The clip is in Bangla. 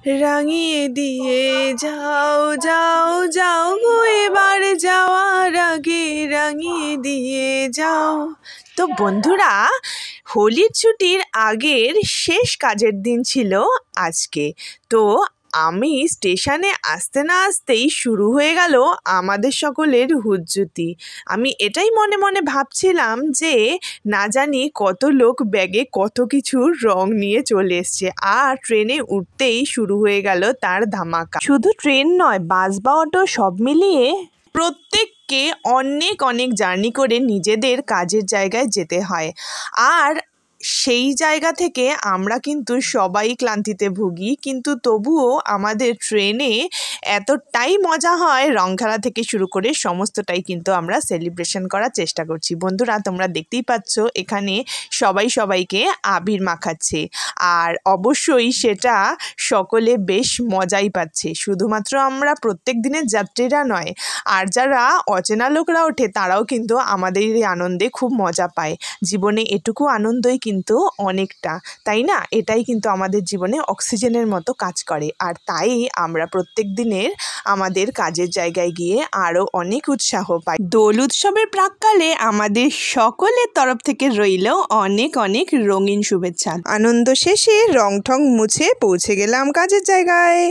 রাঙিয়ে দিয়ে যাও যাও যাও গো এবার যাওয়ার আগে রাঙিয়ে দিয়ে যাও। তো বন্ধুরা, হোলির ছুটির আগের শেষ কাজের দিন ছিল আজকে। তো আমি স্টেশনে আসতে না আসতেই শুরু হয়ে গেল আমাদের সকলের হুজ্জুতি। আমি এটাই মনে মনে ভাবছিলাম যে না জানি কত লোক ব্যাগে কত কিছু রং নিয়ে চলে এসছে, আর ট্রেনে উঠতেই শুরু হয়ে গেল তার ধামাকা। শুধু ট্রেন নয়, বাস বা অটো সব মিলিয়ে প্রত্যেককে অনেক অনেক জার্নি করে নিজেদের কাজের জায়গায় যেতে হয়। আর সেই জায়গা থেকে আমরা কিন্তু সবাই ক্লান্তিতে ভুগি, কিন্তু তবুও আমাদের ট্রেনে এতটাই মজা হয়, রং খেলা থেকে শুরু করে সমস্তটাই কিন্তু আমরা সেলিব্রেশন করার চেষ্টা করছি। বন্ধুরা, তোমরা দেখতেই পাচ্ছ এখানে সবাই সবাইকে আবির মাখাচ্ছে, আর অবশ্যই সেটা সকলে বেশ মজাই পাচ্ছে। শুধুমাত্র আমরা প্রত্যেক দিনের যাত্রীরা নয়, আর যারা অচেনা লোকরা ওঠে তারাও কিন্তু আমাদের এই আনন্দে খুব মজা পায়। জীবনে এটুকু আনন্দই কিন্তু অনেকটা, তাই না? এটাই কিন্তু আমাদের জীবনে অক্সিজেনের মতো কাজ করে, আর তাই আমরা প্রত্যেক দিনের আমাদের কাজের জায়গায় গিয়ে আরও অনেক উৎসাহ পাই। দোল উৎসবের প্রাক্কালে আমাদের সকলের তরফ থেকে রইল অনেক অনেক রঙিন শুভেচ্ছা। আনন্দ শেষে রং ঠং মুছে পৌঁছে গেলাম কাজের জায়গায়।